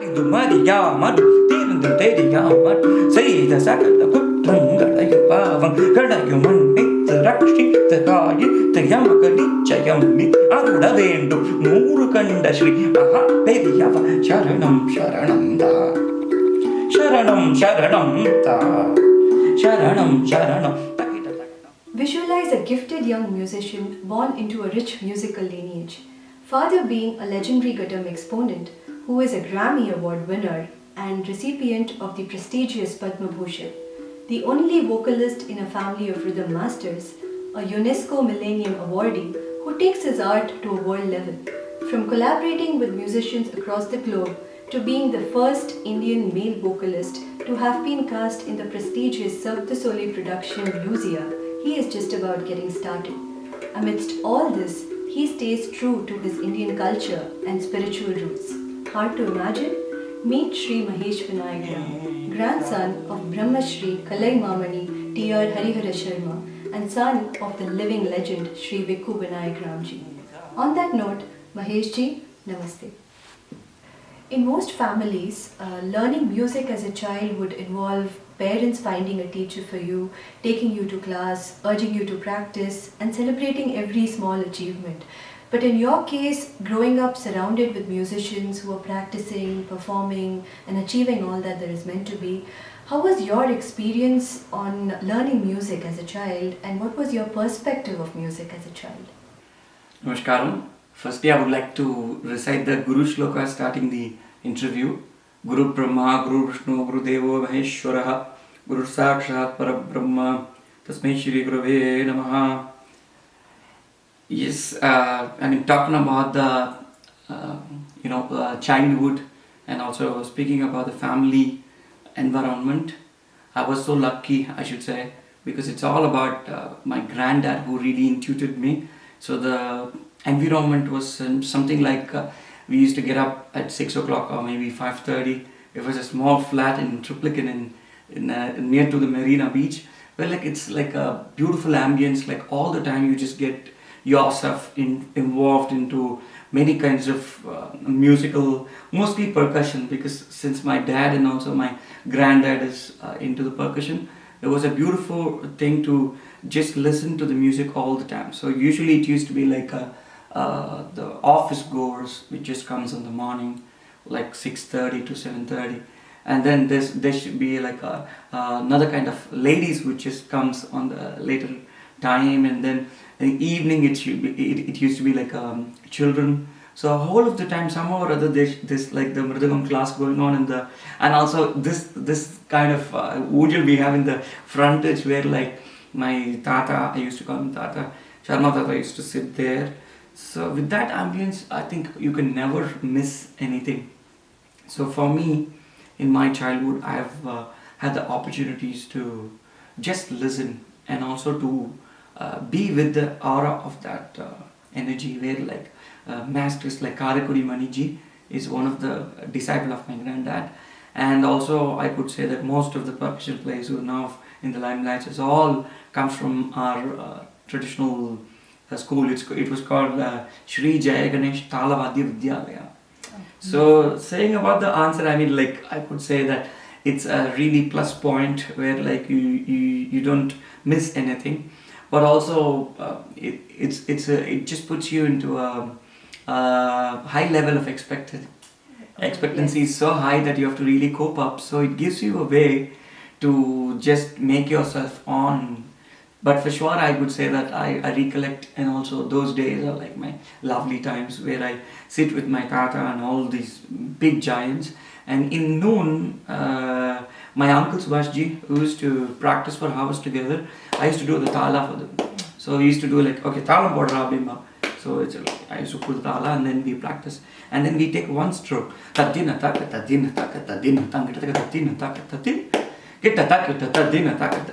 இது மறியாமல் தீர்ந்து தெரியாமல் செய்த சகல குற்றங்களையும் பாவம் களையும் மன்னித்து ரட்சித்து காயித்து எமக்கு நிச்சயம் நீ அருள வேண்டும் 100 கண்ட ஸ்ரீ மகா பெரியவ சரணம் சரணம் தா சரணம் சரணம் தா சரணம் சரணம். Visualize a gifted young musician born into a rich musical lineage. Father being a legendary Gattam exponent who is a Grammy Award winner and recipient of the prestigious Padma Bhushan. The only vocalist in a family of rhythm masters, a UNESCO Millennium Awardee who takes his art to a world level. From collaborating with musicians across the globe to being the first Indian male vocalist to have been cast in the prestigious Cirque du Soleil production Lucia, he is just about getting started. Amidst all this, he stays true to his Indian culture and spiritual roots. Hard to imagine? Meet Sri Mahesh Vinayakram, grandson of Brahma Shri Kalaimamani T.R. Harihara Sharma and son of the living legend Sri Vikku Vinayakram-ji. On that note, Mahesh-ji, Namaste. In most families, learning music as a child would involve parents finding a teacher for you, taking you to class, urging you to practice, and celebrating every small achievement. But in your case, growing up surrounded with musicians who are practicing, performing, and achieving all that there is meant to be, how was your experience on learning music as a child, and what was your perspective of music as a child? Namaskaram. Firstly, I would like to recite the Guru Shloka starting the interview. Guru Brahma, Guru Vishnu, Guru Devo Maheshwaraha, Guru Sakshat Parabrahma, Tasmai Shri Gurave Namaha. Yes, I mean talking about the childhood and also speaking about the family environment. I was so lucky, I should say, because it's all about my granddad who really intuited me. So the environment was something like we used to get up at 6 o'clock or maybe 5:30. It was a small flat in Triplicane in near to the Marina Beach. Well, like it's like a beautiful ambience. Like all the time, you just get yourself involved into many kinds of musical, mostly percussion. Because since my dad and also my granddad is into the percussion, it was a beautiful thing to just listen to the music all the time. So usually it used to be like the office goers, which just comes in the morning, like 6:30 to 7:30, and then there should be like another kind of ladies which just comes on the later time, and then in the evening it used to be like children. So whole of the time somehow or other there's like the Mridangam class going on and also this kind of ujal we have in the frontage where like my tata, I used to call him Tata, Sharma Tata used to sit there. So with that ambience, I think you can never miss anything. So for me, in my childhood, I have had the opportunities to just listen and also to be with the aura of that energy where like masters like Karakudi Maniji is one of the disciple of my granddad, and also I could say that most of the percussion players who are now in the limelight is all comes from our traditional school. It was called Shri JayaVidyasagar. So saying about the answer, I mean like I could say that it's a really plus point where like you don't miss anything, but also it just puts you into a high level of expectancy is so high that you have to really cope up. So it gives you a way to just make yourself on. But for sure, I would say that I recollect, and also those days are like my lovely times where I sit with my tata and all these big giants. And in noon, my uncle Subhashji, who used to practice for hours together, I used to do the tala for them. So we used to do like, okay, tala bodra bimba. So it's like, I used to put the tala and then we practice. And then we take one stroke. Tadina taka, tadina taka, tadina taka, tadina taka, tadina.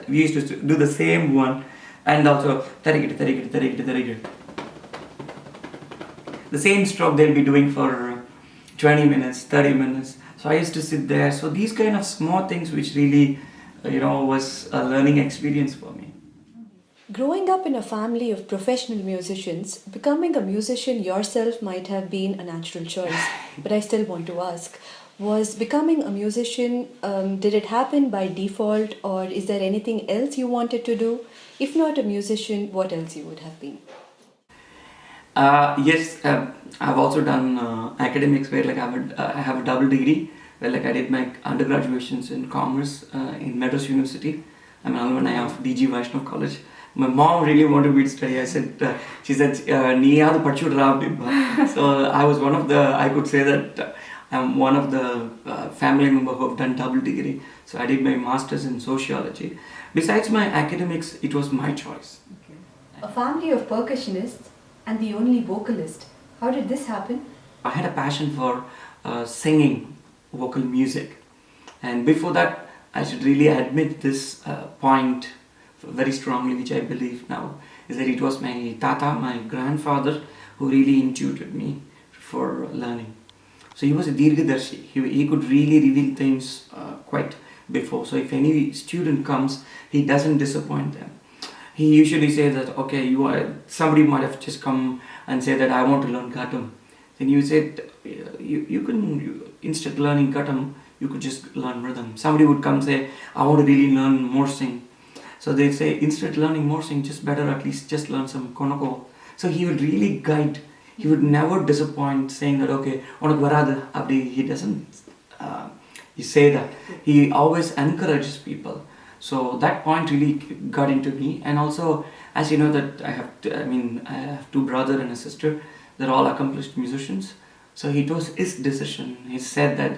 We used to do the same one, and also the same stroke they'll be doing for 20 minutes, 30 minutes. So I used to sit there. So these kind of small things which really was a learning experience for me. Growing up in a family of professional musicians, becoming a musician yourself might have been a natural choice. But I still want to ask, Was becoming a musician, did it happen by default, or is there anything else you wanted to do? If not a musician, what else you would have been? Yes, I've also done academics where like I have a double degree where like I did my undergraduations in commerce in Madras University. I'm an alumni of DG Vaishnav College. My mom really wanted me to study. I said, she said, "Nee yaadu padichudra appadimba." So I was one of the, I could say that I'm one of the family member who have done double degree. So I did my masters in sociology. Besides my academics, it was my choice. Okay. A family of percussionists and the only vocalist. How did this happen? I had a passion for singing vocal music, and before that I should really admit this point very strongly, which I believe now, is that it was my tata, my grandfather, who really intuited me for learning. So he was a dirghadarshi. He could really reveal things quite before. So if any student comes, he doesn't disappoint them. He usually says that, okay, somebody might have just come and say that I want to learn Ghatam. Then you said, instead of learning Ghatam, you could just learn rhythm. Somebody would come say, I want to really learn Morsing. So they say, instead of learning Morsing, just better at least just learn some Konako. So he would really guide. He would never disappoint saying that, okay, unak varadu, abdi. He doesn't he say that. He always encourages people. So that point really got into me. And also, as you know that I have two brothers and a sister. They're all accomplished musicians. So it was his decision. He said that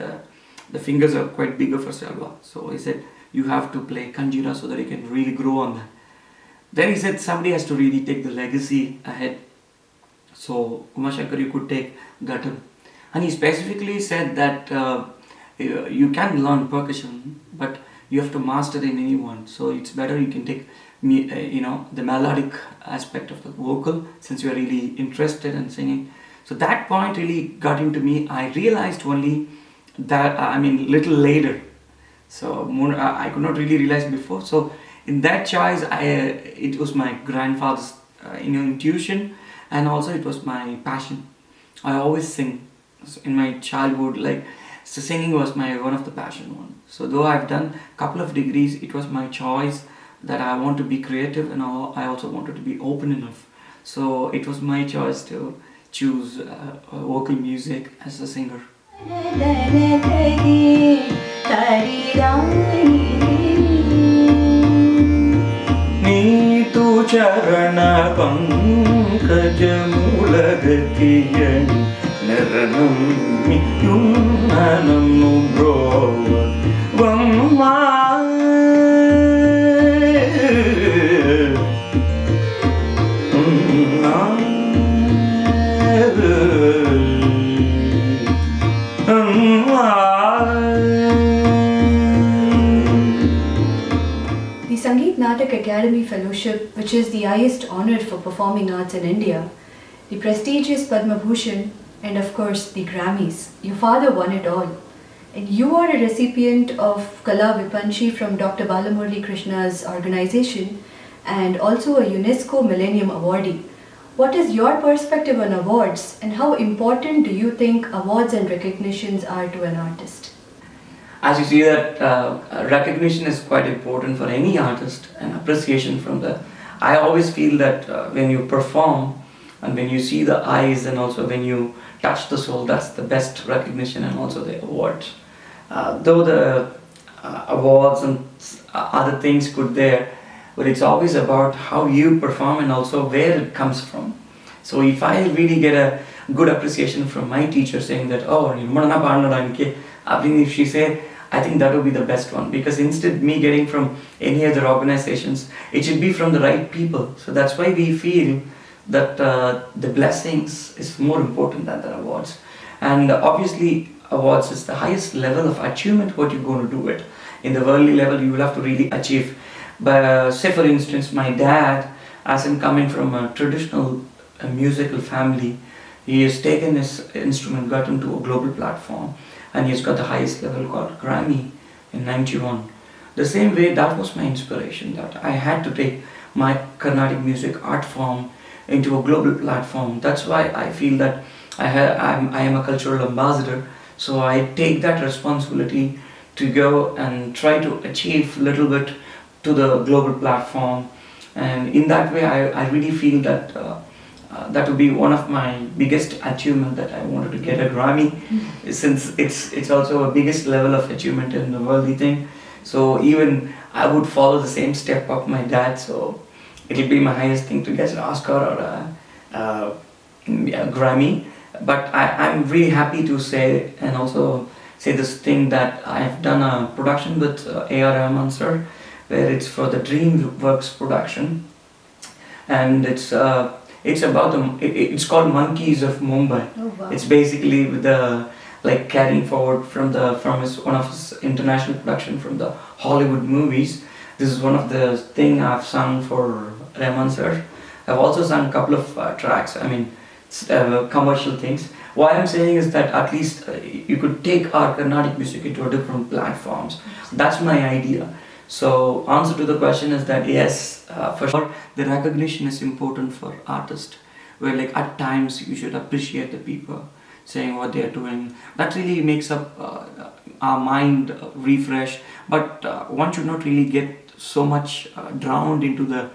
the fingers are quite bigger for Selva. So he said, you have to play Kanjira so that you can really grow on that. Then he said somebody has to really take the legacy ahead. So Umashankar, you could take Ghatam. And he specifically said that you can learn percussion, but you have to master in anyone. So it's better you can take the melodic aspect of the vocal, since you are really interested in singing. So that point really got into me. I realized only that, little later. So I could not really realize before. So in that choice, it was my grandfather's intuition, and also it was my passion. I always sing. So in my childhood, so singing was my one of the passion one. So though I've done a couple of degrees, it was my choice that I want to be creative, and I also wanted to be open enough. So it was my choice to choose vocal music as a singer. Neetu charana pankajamulagatiyan naranam yunanam brova vamma. The Sangeet Natak Academy Fellowship, which is the highest honor for performing arts in India, the prestigious Padma Bhushan, and of course the Grammys. Your father won it all. And you are a recipient of Kala Vipanchi from Dr. Balamurali Krishna's organization, and also a UNESCO Millennium Awardee. What is your perspective on awards, and how important do you think awards and recognitions are to an artist? As you see that recognition is quite important for any artist, and appreciation from I always feel that when you perform and when you see the eyes and also when you touch the soul, that's the best recognition, and also the awards. Though the awards and other things could there, but it's always about how you perform and also where it comes from. So if I really get a good appreciation from my teacher saying that, oh, if she say, I think that would be the best one, because instead me getting from any other organizations, it should be from the right people. So that's why we feel that the blessings is more important than the awards. And obviously awards is the highest level of achievement what you're going to do it. In the worldly level you will have to really achieve. But say for instance, my dad, as in coming from a traditional musical family, he has taken his instrument, got into a global platform, and he's got the highest level called Grammy in '91. The same way, that was my inspiration, that I had to take my Carnatic music art form into a global platform. That's why I feel that I am a cultural ambassador. So I take that responsibility to go and try to achieve a little bit to the global platform, and in that way I really feel that that would be one of my biggest achievement, that I wanted to get a Grammy, since it's also a biggest level of achievement in the worldly thing. So even I would follow the same step of my dad, so it'll be my highest thing to get an Oscar or a Grammy. But I'm really happy to say, and also say this thing, that I've done a production with A.R. Rahman sir, where it's for the DreamWorks production, and it's about it's called Monkeys of Mumbai. Oh, wow. It's basically with the like carrying forward from one of his international production from the Hollywood movies. This is one of the thing I've sung for Rahman sir. I've also sung a couple of tracks. I mean, commercial things. What I'm saying is that at least you could take our Carnatic music into different platforms. That's my idea. So answer to the question is that yes, for sure, the recognition is important for artists. Where like at times you should appreciate the people saying what they are doing. That really makes up our mind refresh. But one should not really get so much drowned into the,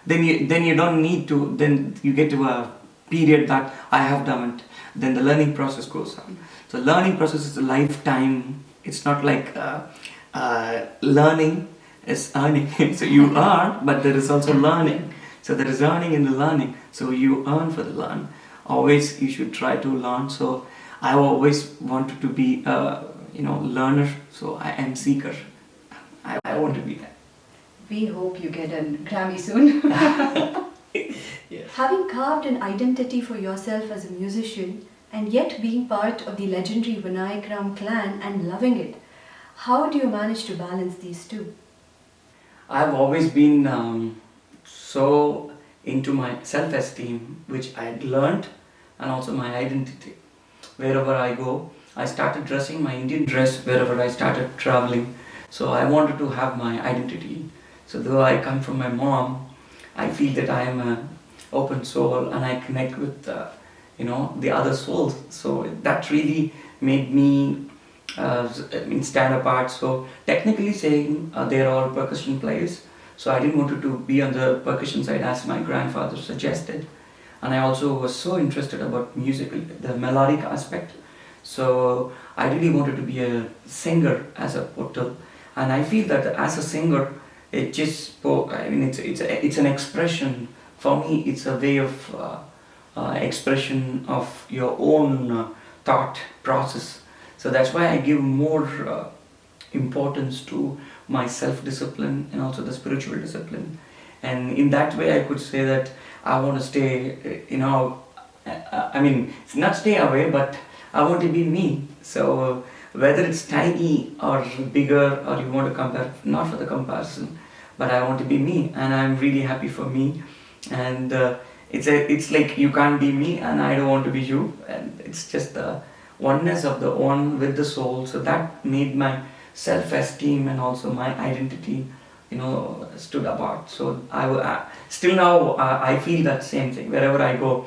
then you don't need to. Then you get to a period that I have done it. Then the learning process goes on. So learning process is a lifetime. It's not like learning is earning. So you earn, but there is also learning. So there is earning in the learning. So you earn for the learn. Always you should try to learn. So I always wanted to be a learner. So I am seeker. I want to be that. We hope you get a Grammy soon. Yes. Having carved an identity for yourself as a musician and yet being part of the legendary Vinayakram clan and loving it, how do you manage to balance these two? I've always been so into my self-esteem, which I had learned, and also my identity. Wherever I go, I started dressing my Indian dress wherever I started traveling. So I wanted to have my identity. So though I come from my mom, I feel that I am an open soul and I connect with the other souls. So that really made me stand apart. So technically saying they're all percussion players. So I didn't want to be on the percussion side as my grandfather suggested. And I also was so interested about music, the melodic aspect. So I really wanted to be a singer as a portal. And I feel that as a singer, it just it's an expression. For me, it's a way of expression of your own thought process. So that's why I give more importance to my self-discipline and also the spiritual discipline. And in that way, I could say that I want to stay, it's not stay away, but I want to be me. So whether it's tiny or bigger, or you want to compare, not for the comparison, but I want to be me, and I'm really happy for me. And it's like you can't be me, and I don't want to be you, and it's just the oneness of the one with the soul. So that made my self-esteem and also my identity, stood apart. So still now I feel that same thing wherever I go.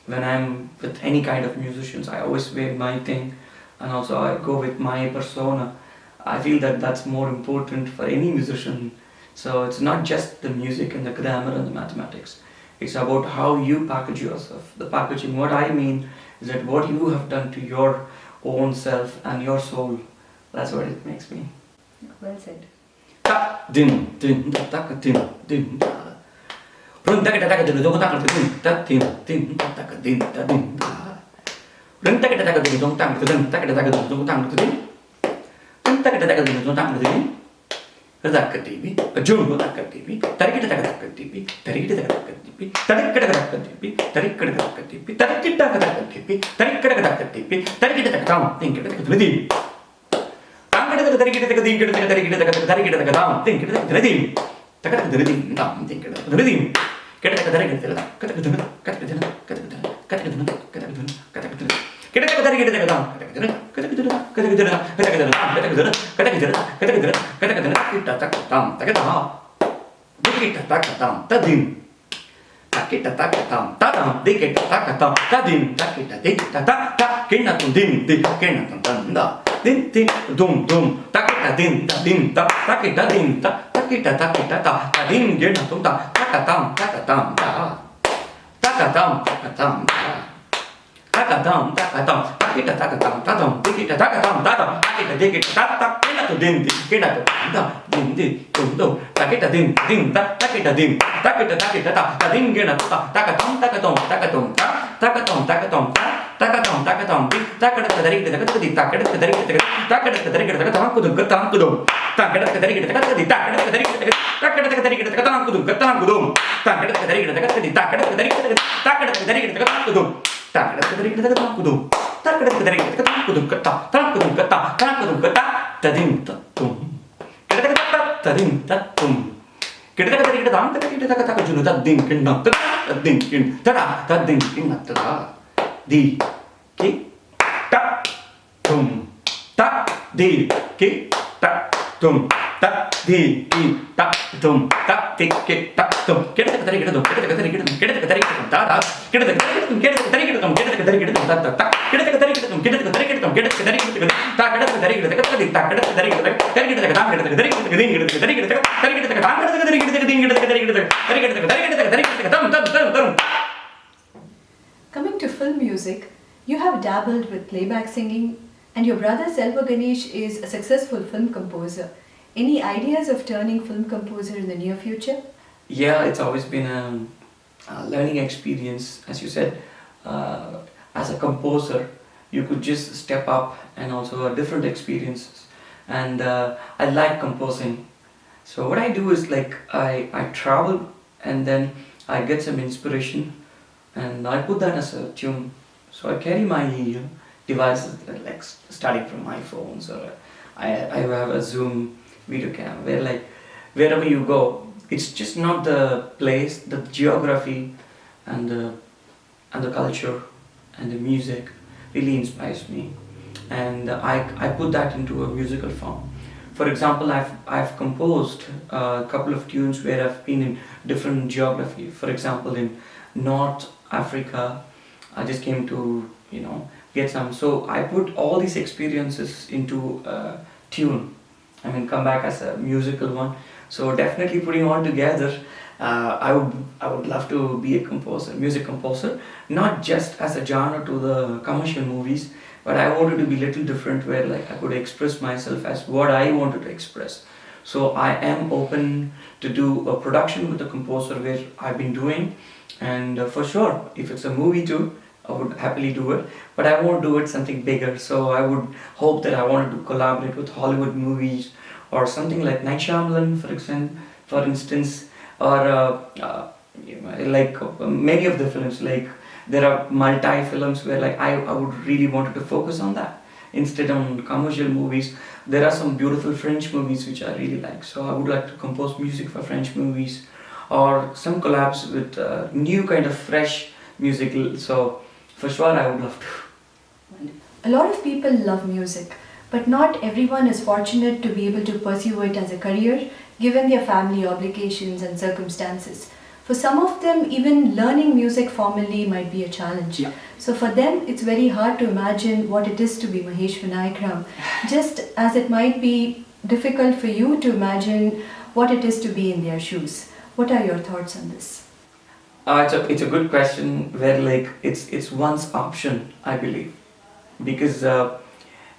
When I'm with any kind of musicians, I always wear my thing, and also I go with my persona. I feel that that's more important for any musician. So it's not just the music and the grammar and the mathematics. It's about how you package yourself. The packaging, what I mean is that what you have done to your own self and your soul. That's what it makes me. Well said. Ta din din da ta ka din din da. Run ta ka ta ka din da ta ka din ta din din ta ka din da din da. Run ta ka ta ka din da ta ka din ta ka ta ka din da ta ka din. Run ta ka ta ka din da ta ka din. Radakatibi, a jumbo takatibi, Tarikatakatakatibi, Tarikatakatakatibi, Tarikatakatakatibi, Tarikatakatakatibi, Tarikatakatakatibi, Tarikatakatakatibi, Tarikatakatam, think it at redeem. Tarikatakatam, think it at redeem. Takatakadim, think it at redeem. takita takatam, tadam, dikita takatam, tadim, takita dikita ta, kinatum dim, kinatum tanda, din, dum, takita din, takita din, takita ta, tadim, kinatum ta, takatam, ta, takatam, ta. Takatam, takita takatam, tadam, dikita takatam, tadam, takita dikita ta, kinatum din, kinatum tanda, din, dum, takita din, takita dim, takita ta, tadim, kinatum ta, takatam, takatam, di ki ta tum ta di ki ta tum ta di ki ta tum ta ki ta tum ta Coming to film music, you have dabbled with playback singing, and your brother Selva Ganesh is a successful film composer. Any ideas of turning film composer in the near future? Yeah, it's always been a learning experience, as you said. As a composer, you could just step up and also different experiences. And I like composing. So what I do is like I travel and then I get some inspiration and I put that as a tune. So I carry my devices like starting from my phones or I have a Zoom video cam where like wherever you go, it's just not the place, the geography and the culture and the music really inspires me, and I put that into a musical form. For example, I've composed a couple of tunes where I've been in different geography. For example, in North Africa, I just came to get some. So I put all these experiences into a tune. I mean, come back as a musical one. So definitely putting all together, I would love to be a composer, music composer, not just as a genre to the commercial movies, but I wanted to be little different where like I could express myself as what I wanted to express. So I am open to do a production with a composer where I've been doing, and for sure, if it's a movie too, I would happily do it, but I won't do it something bigger. So I would hope that I wanted to collaborate with Hollywood movies or something like Night Shyamalan, for instance, or many of the films. Like there are multi films where like I would really wanted to focus on that instead on commercial movies. There are some beautiful French movies which I really like, so I would like to compose music for French movies or some collabs with new kind of fresh music. So for sure I would love to. A lot of people love music, but not everyone is fortunate to be able to pursue it as a career given their family obligations and circumstances. For some of them, even learning music formally might be a challenge. Yeah. So for them, it's very hard to imagine what it is to be Mahesh Vinayakram, just as it might be difficult for you to imagine what it is to be in their shoes. What are your thoughts on this? It's a good question where like it's one's option, I believe, because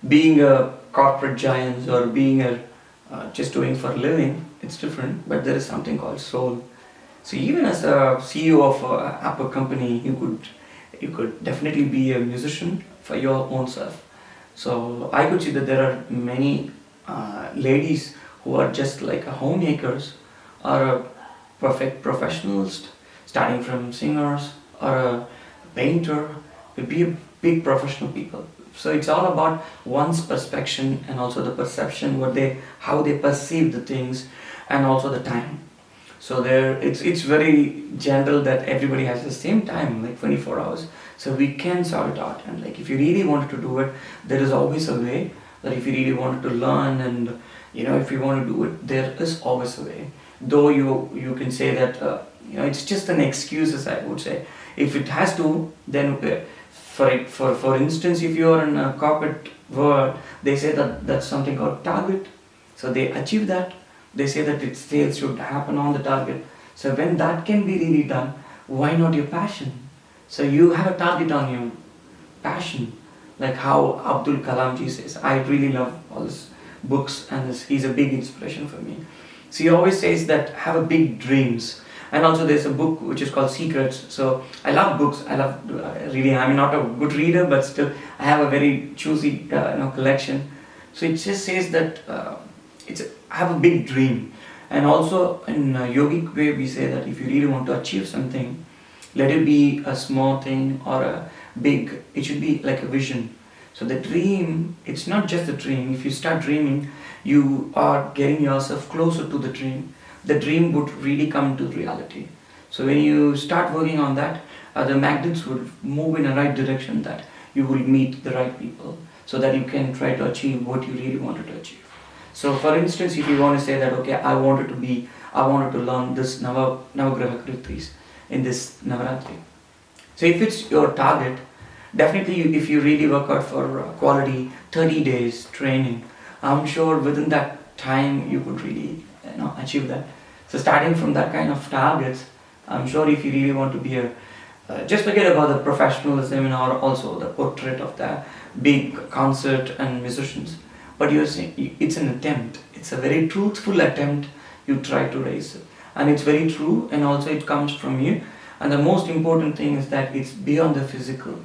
being a corporate giant or being a just doing for a living, it's different. But there is something called soul. So even as a CEO of an Apple company, you could definitely be a musician for your own self. So I could see that there are many ladies who are just like homemakers or a perfect professionals, starting from singers or a painter, could be a big professional people. So it's all about one's perception and also the perception, how they perceive the things, and also the time. So it's very general that everybody has the same time, like 24 hours. So we can sort it out. And like if you really wanted to do it, there is always a way. That if you really wanted to learn and if you want to do it, there is always a way. Though you can say that it's just an excuses, I would say. If it has to, then for instance, if you are in a corporate world, they say that that's something called target. So they achieve that. They say that its sales should happen on the target. So when that can be really done, why not your passion? So you have a target on your passion, like how Abdul Kalam ji says. I really love all his books, and he's a big inspiration for me. So he always says that have a big dreams. And also there's a book which is called Secrets. So I love books. I love reading. I'm not a good reader, but still I have a very choosy collection. So it just says that have a big dream. And also in a yogic way we say that if you really want to achieve something, let it be a small thing or a big, it should be like a vision. So the dream, it's not just a dream. If you start dreaming, you are getting yourself closer to the dream. The dream would really come to reality. So when you start working on that, the magnets would move in a right direction, that you will meet the right people so that you can try to achieve what you really wanted to achieve. So for instance, if you want to say that, okay, I wanted to learn this Navagraha Kritris in this Navaratri. So if it's your target, definitely if you really work out for quality 30 days training, I'm sure within that time you could really achieve that. So starting from that kind of targets, I'm sure if you really want to be just forget about the professionalism and also the portrait of the big concert and musicians. But you're saying it's an attempt. It's a very truthful attempt. You try to raise it, and it's very true, and also it comes from you. And the most important thing is that it's beyond the physical.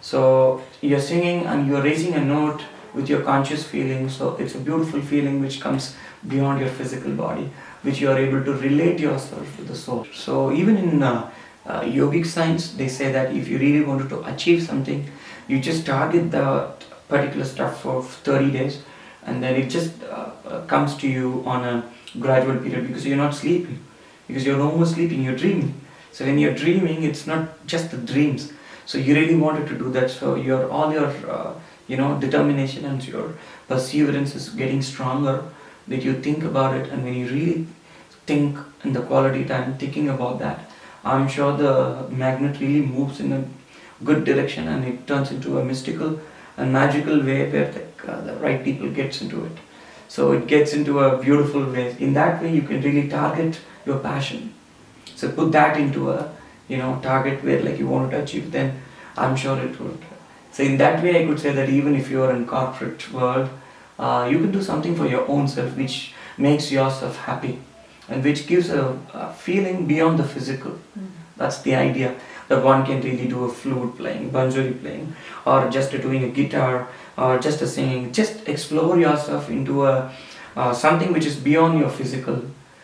So you're singing and you're raising a note with your conscious feeling. So it's a beautiful feeling which comes beyond your physical body, which you are able to relate yourself with the soul. So even in yogic science, they say that if you really wanted to achieve something, you just target the particular stuff for 30 days, and then it just comes to you on a gradual period, because you're not sleeping, because you're no more sleeping, you're dreaming. So when you're dreaming, it's not just the dreams. So you really wanted to do that. So all your determination and your perseverance is getting stronger, that you think about it. And when you really think in the quality time thinking about that, I'm sure the magnet really moves in a good direction, and it turns into a mystical and magical way where the right people gets into it. So it gets into a beautiful way. In that way you can really target your passion. So put that into a target where like you want to achieve, then I'm sure it would. So in that way I could say that even if you are in corporate world, you can do something for your own self which makes yourself happy, and which gives a feeling beyond the physical. That's the idea, that one can really do a flute playing, banjari playing, or just doing a guitar, or just a singing. Just explore yourself into something which is beyond your physical.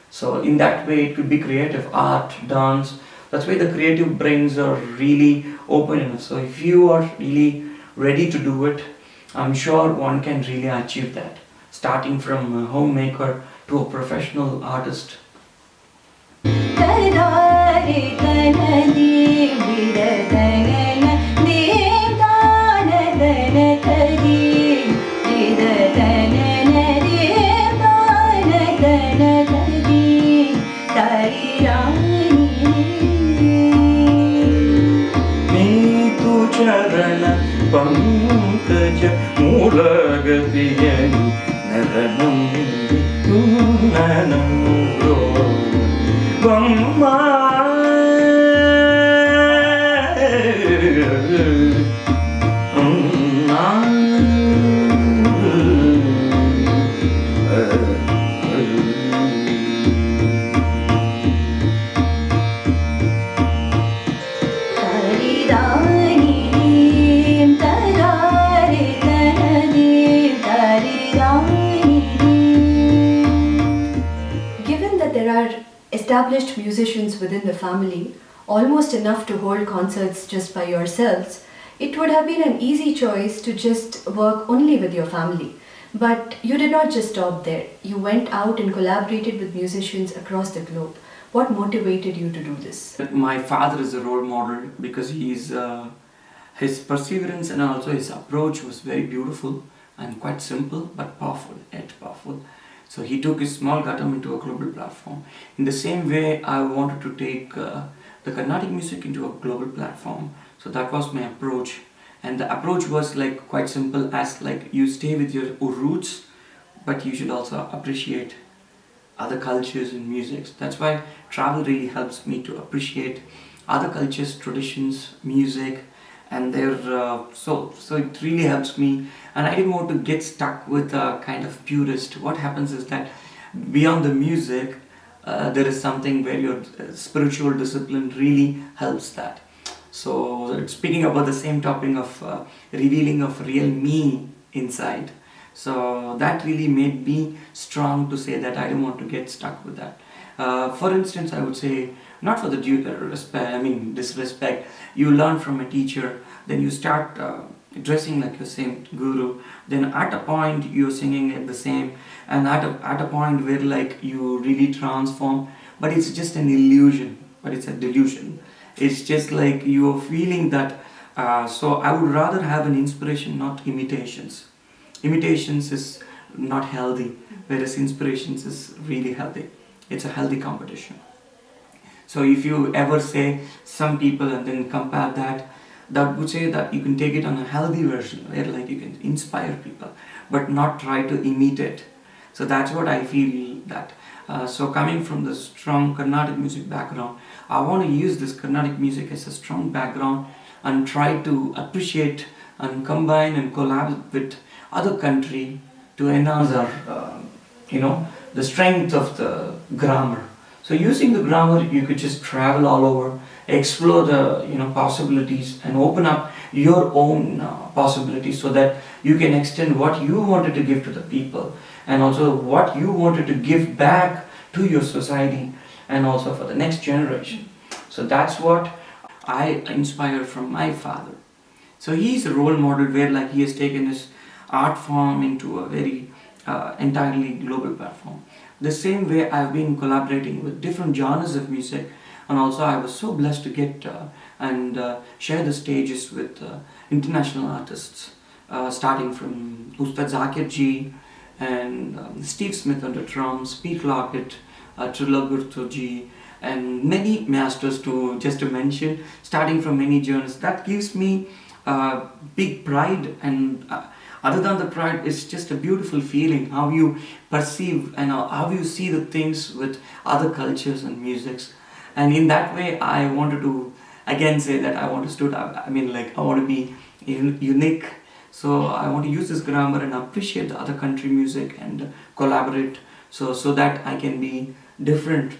So in that way it could be creative, art, dance. That's why the creative brains are really open enough. So if you are really ready to do it, I'm sure one can really achieve that, starting from a homemaker to a professional artist. चरण Pankaj मूलगतियन नरनम ननम Brahma Established musicians within the family, almost enough to hold concerts just by yourselves, it would have been an easy choice to just work only with your family. But you did not just stop there. You went out and collaborated with musicians across the globe. What motivated you to do this? My father is a role model because his perseverance and also his approach was very beautiful and quite simple but powerful, yet powerful. So he took his small Ghatam into a global platform. In the same way, I wanted to take the Carnatic music into a global platform. So that was my approach. And the approach was like quite simple, as like you stay with your roots, but you should also appreciate other cultures and musics. That's why travel really helps me to appreciate other cultures, traditions, music, and their so it really helps me. And I didn't want to get stuck with a kind of purist. What happens is that beyond the music, there is something where your spiritual discipline really helps that. So speaking about the same topic of revealing of real me inside, so that really made me strong to say that I don't want to get stuck with that. For instance, I would say, not for the due respect, I mean disrespect. You learn from a teacher, then you start dressing like the same guru. Then at a point you're singing like the same, and at a point where like you really transform, but it's just an illusion, but it's a delusion. It's just like you're feeling that. So I would rather have an inspiration, not imitations. Imitations is not healthy, whereas inspirations is really healthy. It's a healthy competition. So if you ever say some people and then compare that, that would say that you can take it on a healthy version where like you can inspire people, but not try to imitate. So that's what I feel that. So coming from the strong Carnatic music background, I want to use this Carnatic music as a strong background and try to appreciate and combine and collab with other country to enhance our, the strength of the grammar. So using the grammar, you could just travel all over, explore the possibilities, and open up your own possibilities so that you can extend what you wanted to give to the people, and also what you wanted to give back to your society, and also for the next generation. So that's what I inspire from my father. So he's a role model where like he has taken his art form into a very entirely global platform. The same way I've been collaborating with different genres of music, and also I was so blessed to get and share the stages with international artists, starting from Ustad Zakir ji and Steve Smith on the drums, Pete Lockett, Trilla Gurtu ji, and many masters to mention, starting from many genres. That gives me big pride, and other than the pride, it's just a beautiful feeling how you perceive and how you see the things with other cultures and musics. And in that way, I wanted to again say that I want to stood up. I mean, like I want to be unique. So I want to use this grammar and appreciate the other country music and collaborate. So that I can be different.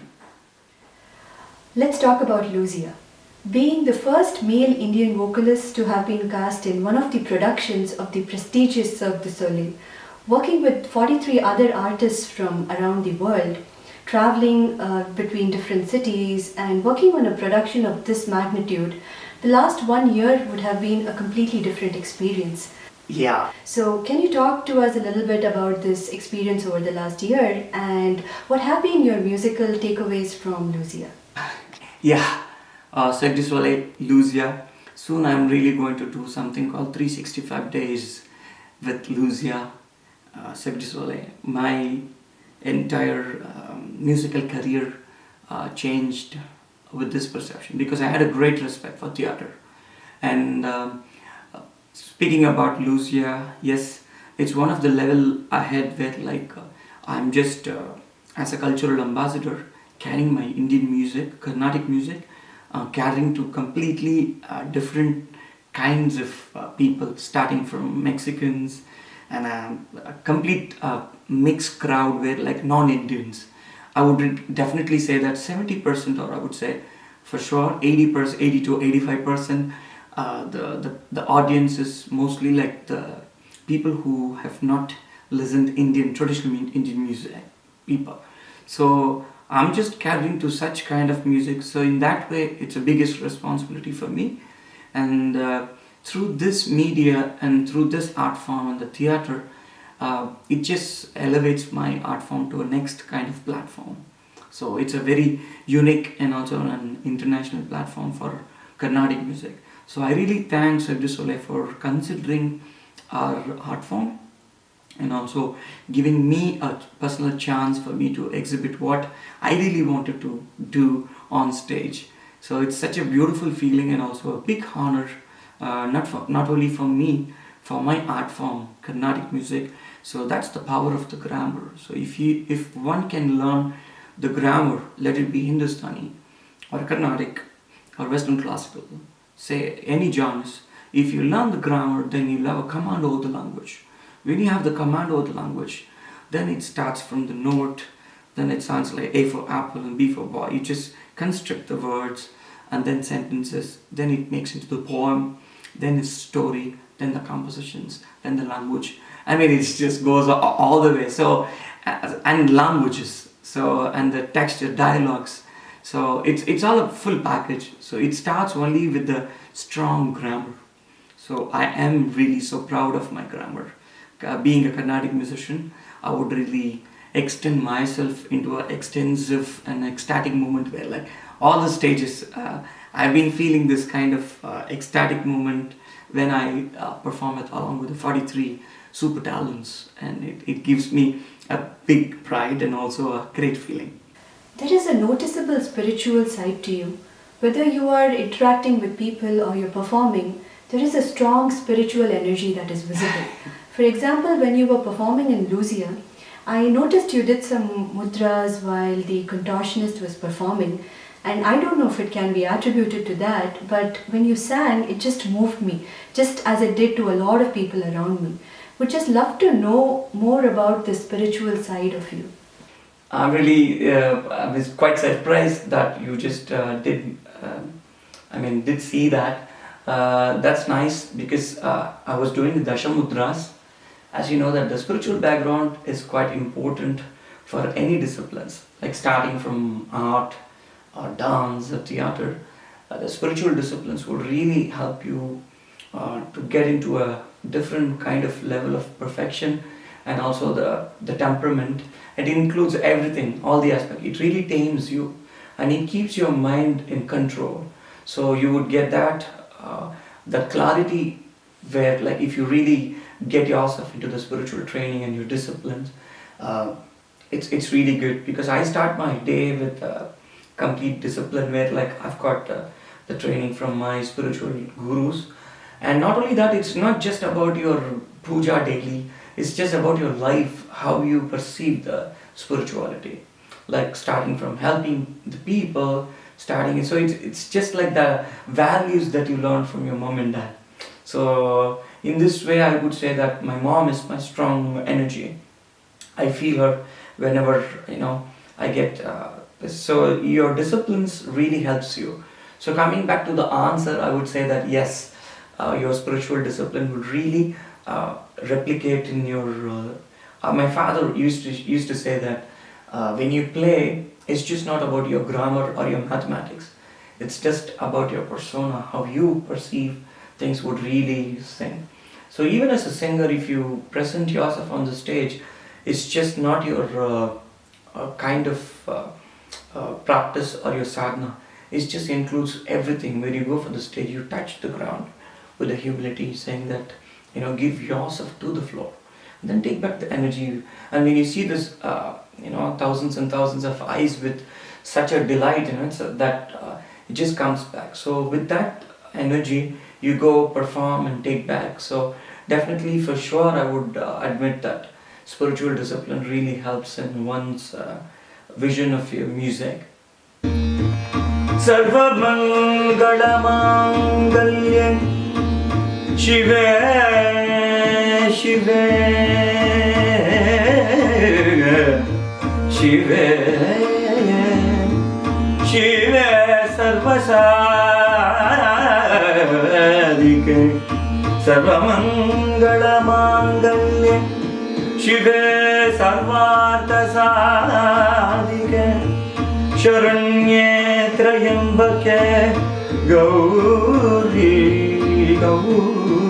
Let's talk about Lucia. Being the first male Indian vocalist to have been cast in one of the productions of the prestigious Cirque du Soleil, working with 43 other artists from around the world, traveling between different cities and working on a production of this magnitude, the last 1 year would have been a completely different experience. Yeah. So can you talk to us a little bit about this experience over the last year and what have been your musical takeaways from Lucia? Yeah. Cirque du Soleil, Lucia. Soon I'm really going to do something called 365 days with Lucia, Cirque du Soleil. My entire musical career changed with this perception because I had a great respect for theatre. And speaking about Lucia, yes, it's one of the level ahead where like I'm just as a cultural ambassador carrying my Indian music, Carnatic music, carrying to completely different kinds of people, starting from Mexicans and a complete mixed crowd where like non-Indians. I would definitely say that 70%, or I would say for sure 80%, 80 to 85%, the audience is mostly like the people who have not listened traditional Indian music people. So I'm just catering to such kind of music. So in that way, it's the biggest responsibility for me. And through this media and through this art form and the theatre, it just elevates my art form to a next kind of platform. So it's a very unique and also an international platform for Carnatic music. So I really thank Cirque du Soleil for considering our art form and also giving me a personal chance for me to exhibit what I really wanted to do on stage. So it's such a beautiful feeling and also a big honor, not only for me, for my art form, Carnatic music. So that's the power of the grammar. So if one can learn the grammar, let it be Hindustani or Carnatic or Western classical, say any genres, if you learn the grammar, then you'll have a command over the language. When you have the command over the language, then it starts from the note, then it sounds like A for apple and B for boy. You just construct the words and then sentences, then it makes into the poem, then it's story, then the compositions, then the language. I mean, it just goes all the way. So, and languages, so, and the texture, dialogues. So it's all a full package. So it starts only with the strong grammar. So I am really so proud of my grammar. Being a Carnatic musician, I would really extend myself into an extensive and ecstatic moment where like all the stages, I've been feeling this kind of ecstatic moment when I perform it along with the 43 super talents, and it gives me a big pride and also a great feeling. There is a noticeable spiritual side to you. Whether you are interacting with people or you're performing, there is a strong spiritual energy that is visible. For example, when you were performing in Lucia, I noticed you did some mudras while the contortionist was performing, and I don't know if it can be attributed to that, but when you sang, it just moved me, just as it did to a lot of people around me. Would just love to know more about the spiritual side of you. I was quite surprised that you just did see that. That's nice because I was doing the Dasha Mudras. As you know that the spiritual background is quite important for any disciplines, like starting from art or dance or theater. The spiritual disciplines will really help you to get into a different kind of level of perfection, and also the temperament. It includes everything, all the aspects. It really tames you and it keeps your mind in control. So you would get that clarity where, like, if you really get yourself into the spiritual training and your disciplines, it's really good, because I start my day with complete discipline where, like, I've got the training from my spiritual gurus. And not only that, it's not just about your puja daily, it's just about your life, how you perceive the spirituality. Like starting from helping the people, so it's just like the values that you learn from your mom and dad. So in this way, I would say that my mom is my strong energy. I feel her whenever I get. So your disciplines really helps you. So coming back to the answer, I would say that yes, your spiritual discipline would really replicate in your. My father used to say that when you play, it's just not about your grammar or your mathematics. It's just about your persona, how you perceive things would really sing. So even as a singer, if you present yourself on the stage, it's just not your kind of practice or your sadhana. It just includes everything. When you go for the stage, you touch the ground with the humility, saying that, give yourself to the floor. And then take back the energy. And when you see this, thousands and thousands of eyes with such a delight, so that it just comes back. So with that energy, you go perform and take back. So definitely, for sure, I would admit that spiritual discipline really helps in one's vision of your music. Sarva Mangala Mangalye Shive Shive Shive Shive Sarva Sadike Sarva Mangala Mangalye Shive Sarvartha Sadike Sharanye Trayambake Gauri Gauri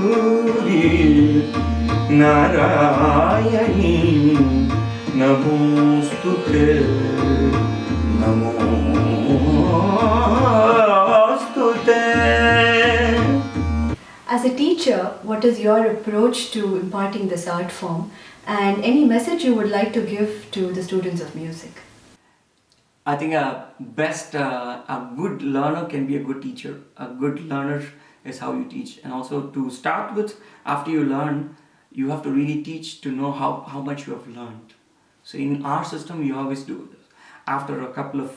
Narayani Namostute As a a teacher, what is your approach to imparting this art form, and any message you would like to give to the students of music? I think a good learner can be a good teacher. A good learner is how you teach. And also to start with, after you learn, you have to really teach to know how much you have learned. So in our system, we always do this. After a couple of,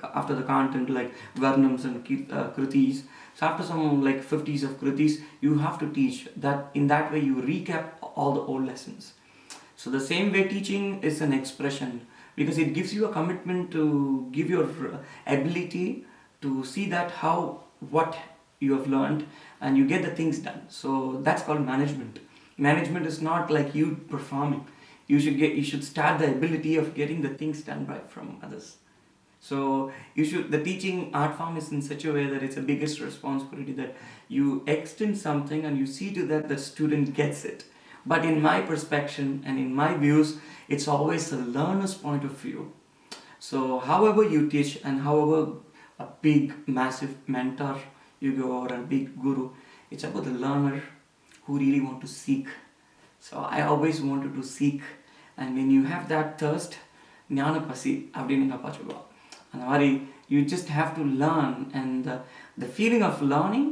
after the content like Varnams and Kritis, so after some like 50s of Kritis, you have to teach that. In that way, you recap all the old lessons. So the same way teaching is an expression, because it gives you a commitment to give your ability to see that what you have learned, and you get the things done. So that's called management. Management is not like you performing. You should start the ability of getting the things done from others. So the teaching art form is in such a way that it's the biggest responsibility, that you extend something and you see to that the student gets it. But in my perspective and in my views, it's always a learner's point of view. So however you teach, and however a big massive mentor you go, or a big guru, it's about the learner who really want to seek. So I always wanted to seek, and when you have that thirst, ஞான பசி அப்படின்னு எங்கள் அப்பா சொல்லுவாள். அந்த மாதிரி you just have to learn, and the feeling of learning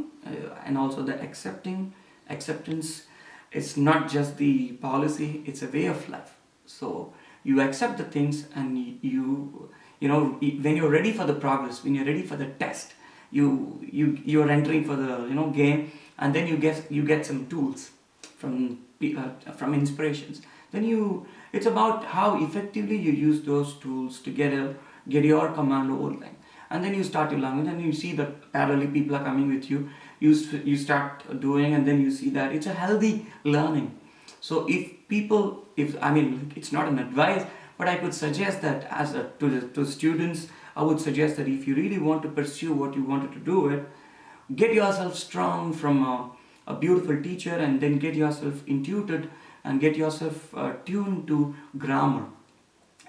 and also the acceptance, it's not just the policy, it's a way of life. So you accept the things, and you know when you're ready for the progress, when you're ready for the test, you're entering for the game, and then you get some tools from inspirations. Then it's about how effectively you use those tools to get your command over them. And then you start your language, and you see that parallelly people are coming with you. You start doing, and then you see that it's a healthy learning. So it's not an advice, but I could suggest that to students, I would suggest that if you really want to pursue what you wanted to do it, get yourself strong from a beautiful teacher, and then get yourself intuited and get yourself tuned to grammar,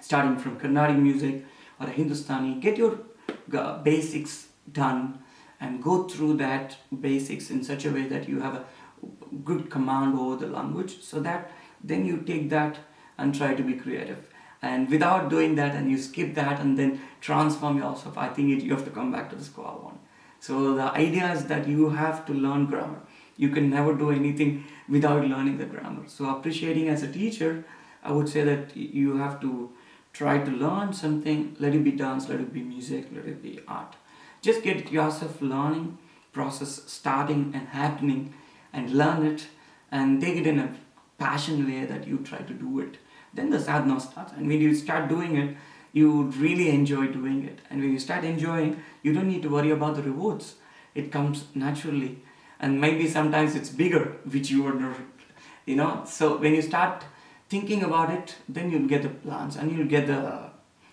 starting from Carnatic music or Hindustani. Get your basics done and go through that basics in such a way that you have a good command over the language, so that then you take that and try to be creative. And without doing that, and you skip that and then transform yourself, I think you have to come back to the square one. So the idea is that you have to learn grammar. You can never do anything without learning the grammar. So appreciating as a teacher, I would say that you have to try to learn something. Let it be dance, let it be music, let it be art. Just get yourself learning process starting and happening, and learn it, and take it in a passion way that you try to do it. Then the sadhana starts, and when you start doing it, you would really enjoy doing it. And when you start enjoying, you don't need to worry about the rewards. It comes naturally, and maybe sometimes it's bigger, which you are not, so when you start thinking about it, then you'll get the plans, and you'll get the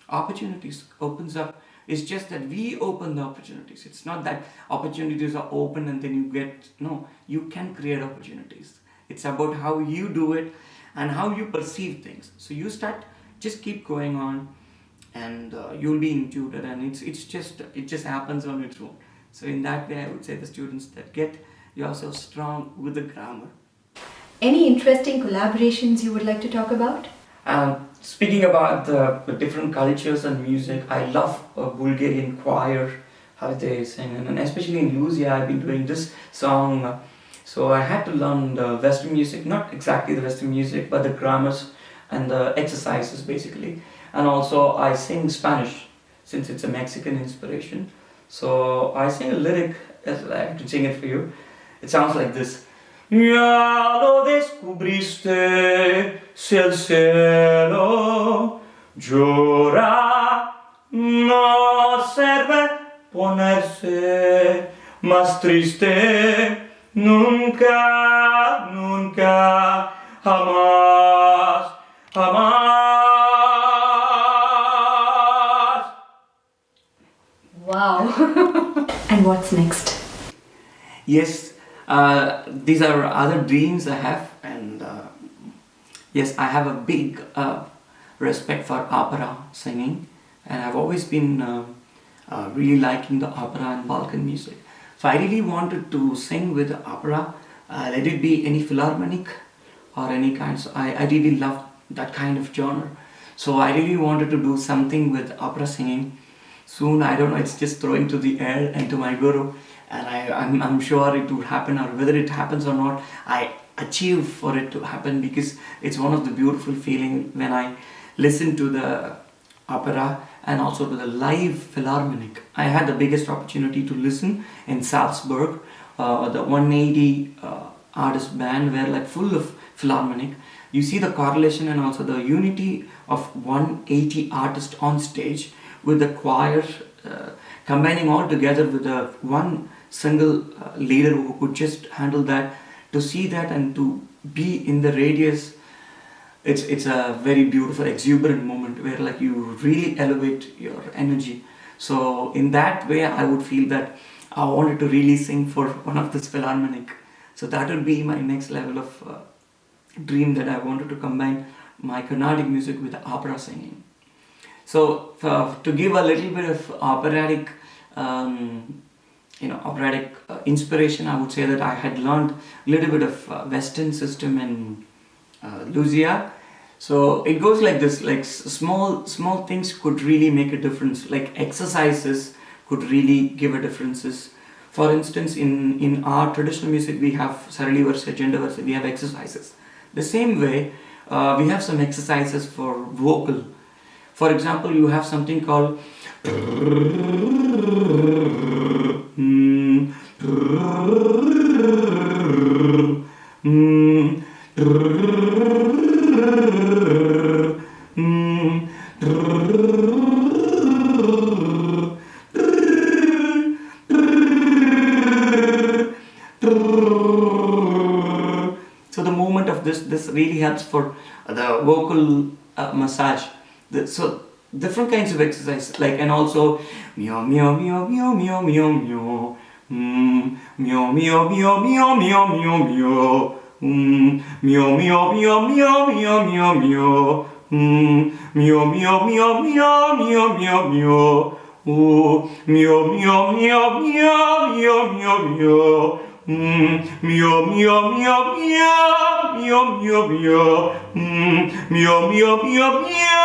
opportunities opens up. It's just that we open the opportunities. It's not that opportunities are open and then you can create opportunities. It's about how you do it and how you perceive things. So you just keep going on, and you'll be intuited, and it just happens on its own. So in that way, I would say the students that get yourself strong with the grammar. Any interesting collaborations you would like to talk about? Speaking about the different cultures and music, I love Bulgarian choir, how they sing, and especially in Lucia, I've been doing this song. So I had to learn the Western music, not exactly the Western music, but the grammars and the exercises basically. And also I sing Spanish, since it's a Mexican inspiration. So I sing a lyric, I have to sing it for you. It sounds like this. Ya lo descubriste, si el cielo llora, no sirve ponerse más triste, nunca, nunca, jamás, jamás. Wow. And what's next? Yes, these are other dreams I have, and yes, I have a big respect for opera singing, and I've always been really liking the opera and Balkan music. So I really wanted to sing with the opera, let it be any philharmonic or any kind. So I really love that kind of genre. So I really wanted to do something with opera singing. Soon, I don't know, it's just throwing to the air and to my guru, and I'm sure it will happen, or whether it happens or not, I achieve for it to happen, because it's one of the beautiful feeling when I listen to the opera and also to the live philharmonic. I had the biggest opportunity to listen in Salzburg, the 180 artist band were like full of philharmonic. You see the correlation and also the unity of 180 artists on stage with the choir combining all together with the one single leader who could just handle that. To see that and to be in the radius, it's a very beautiful, exuberant moment where like you really elevate your energy. So in that way, I would feel that I wanted to really sing for one of this philharmonic. So that would be my next level of dream, that I wanted to combine my Carnatic music with opera singing. So to give a little bit of operatic, operatic inspiration, I would say that I had learned a little bit of Western system in Lucia. So it goes like this: like small things could really make a difference. Like exercises could really give a differences. For instance, in our traditional music, we have Sarali Varsa, Gender Varsa, we have exercises. The same way, we have some exercises for vocal. For example, you have something called so the movement of this really helps for the vocal massage. So different kinds of exercise, like, and also meow meow meow meow meow meow meow, meow meow meow meow meow meow meow, meow meow meow meow meow meow meow, meow meow meow meow meow meow meow, meow meow meow meow meow meow meow, meow meow meow meow meow meow meow, meow meow meow meow.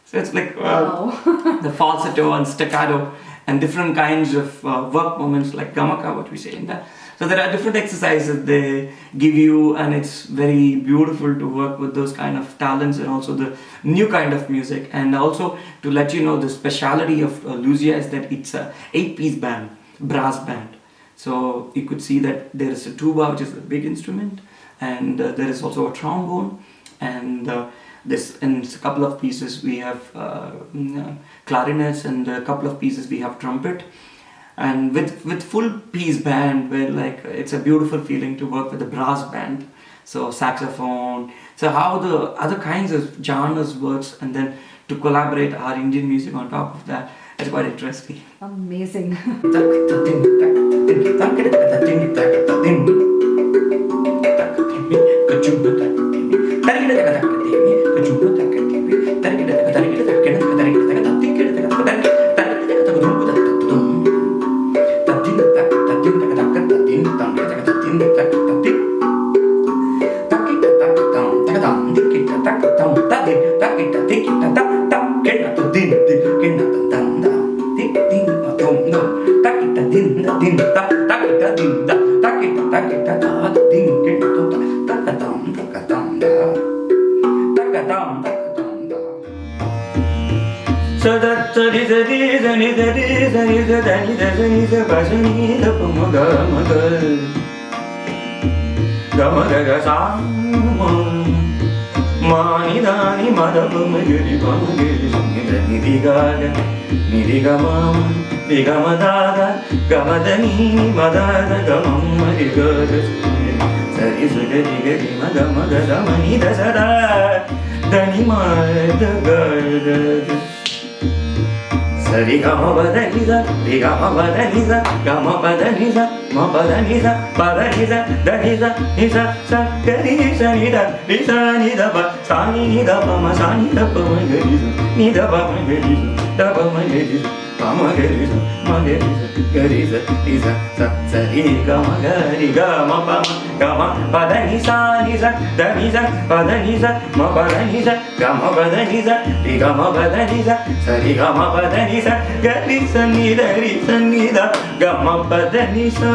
So it's like the falsetto and staccato and different kinds of work moments, like gamaka, what we say in that. So there are different exercises they give you, and it's very beautiful to work with those kind of talents and also the new kind of music. And also to let you know, the speciality of Lucia is that it's a 8-piece band, brass band. So you could see that there is a tuba, which is a big instrument, and there is also a trombone, and this in a couple of pieces we have clarinets, and a couple of pieces we have trumpet. And with full piece band, where like it's a beautiful feeling to work with a brass band, so saxophone, so how the other kinds of genres works, and then to collaborate our Indian music on top of that, it's quite interesting. Amazing. Manidani madapamagiri pamagiri samidra nidigaga nidigamam digamadaga gamadani madada gamam marigaga sari sugari gari magamagada manida sada dani madagaga. Sari gama pada nisa, ri gama pada nisa, gama pada nisa, ma pada nisa, da nisa, nisa sa gari sa ni da pa sa ni da pa ma sa ni da pa ma gari sa ni da pa ma gari sa da pa ma gari sa pa ma gari sa gari sa nisa sa ri gama pada nisa da nisa pada nisa ma pada nisa gama pada nisa ri gama pada nisa sa ri gama pada nisa gari sa ni da gama pada nisa.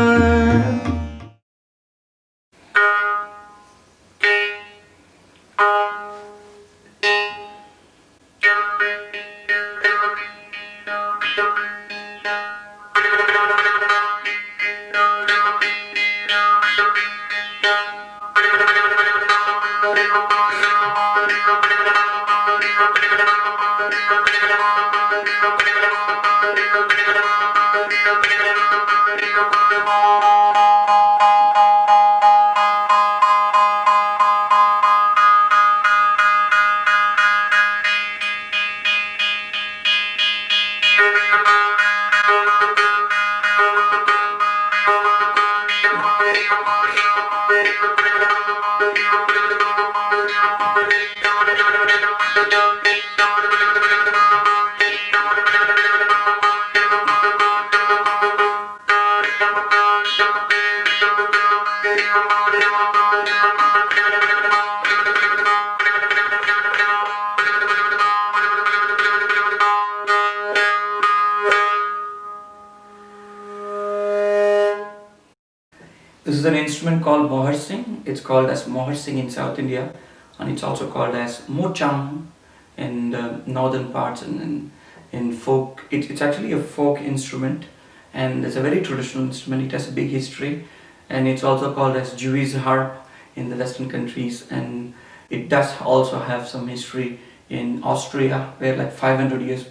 This is an instrument called Mohar Singh. It's called as Mohar Singh in South India, and it's also called as Mocham in the northern parts and in folk. It's actually a folk instrument, and it's a very traditional instrument. It has a big history, and it's also called as Jewish harp in the Western countries, and it does also have some history in Austria, where like 500 years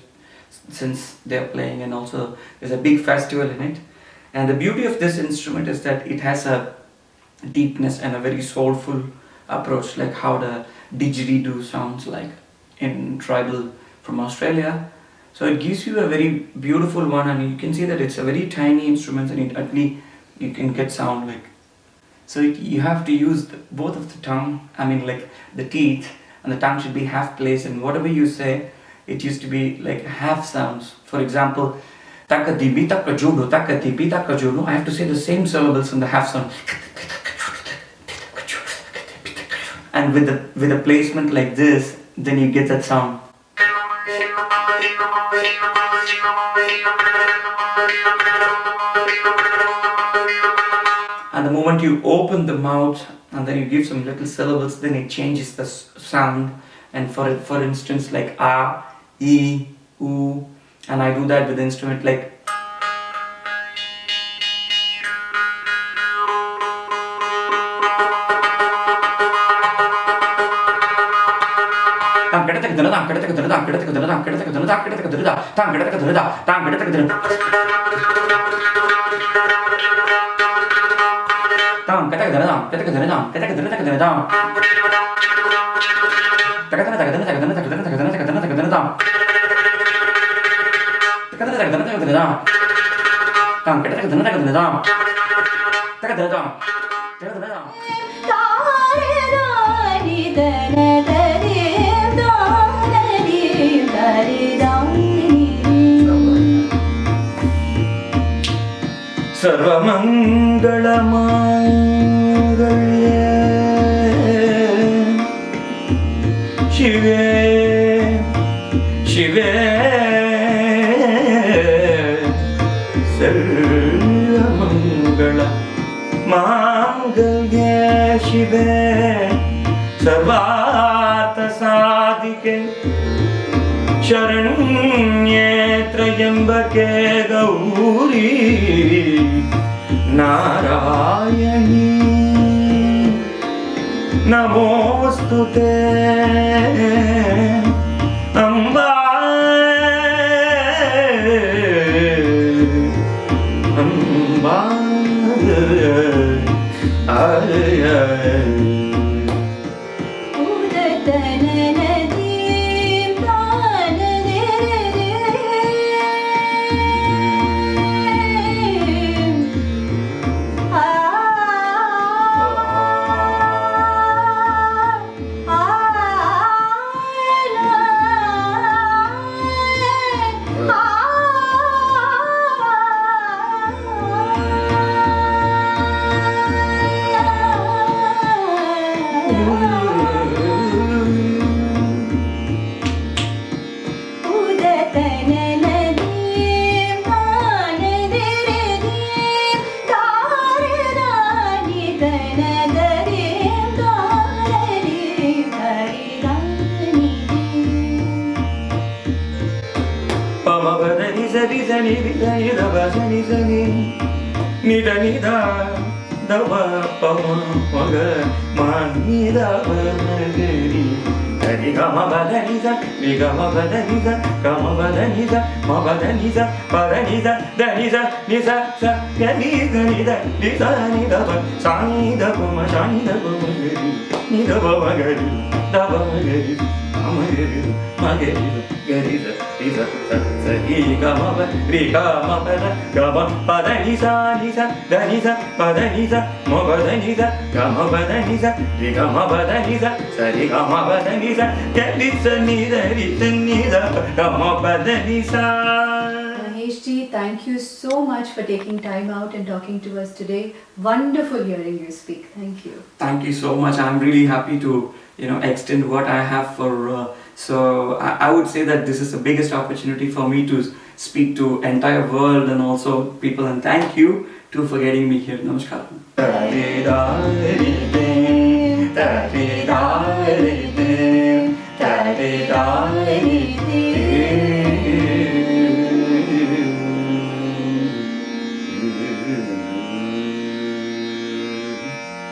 since they're playing, and also there's a big festival in it. And the beauty of this instrument is that it has a deepness and a very soulful approach, like how the didgeridoo sounds like in tribal from Australia. So it gives you a very beautiful one, and you can see that it's a very tiny instrument, and it actually you can get sound like. So you have to use both of the tongue, like the teeth, and the tongue should be half placed, and whatever you say, it used to be like half sounds. For example, taka dibi taka julu, taka dibi taka julu. I have to say the same syllables in the half sound. And with a placement like this, then you get that sound. And the moment you open the mouth and then you give some little syllables, then it changes the sound. And for instance, like a, e, u, and I do that with the instrument like. Sarvamangalamangale Shive Shive Sarvamangala Mangalye Shive Sarvata Sadike Sharanye Trayambake Gauri Narayani Namostute Amba Amba zani ni zani da ba zani zani ni da ni da da ba pa ma ma ga ma ni da ba ga ni ni ga ma ba da ni za ni ga ma ba da ni za ga ma ba da ni za ma ba da ni za ba da ni za ni za sa ga ni za ni da ni da ba sa ni da ba ma sa ni da ba ma ga ni da ba ma ga ni da ba ma ga ni ma ga ni ma ga ni ga ni da ni za sa ni ga ma ba ri ga ma ba da ga ma ba da ni za da ni za ba da ni za ma ba da ni za ga ma ba da ni za ri ga ma ba da ni za sa ri ga ma ba da ni za ga ni sa ni da ri sa ni da ga ma ba da ni sa. Mahesh ji, thank you so much for taking time out and talking to us today. Wonderful hearing you speak. Thank you. Thank you so much. I'm really happy to extend what I have for. So I would say that this is the biggest opportunity for me to speak to entire world and also people. And thank you too for getting me here. Namaskar. Da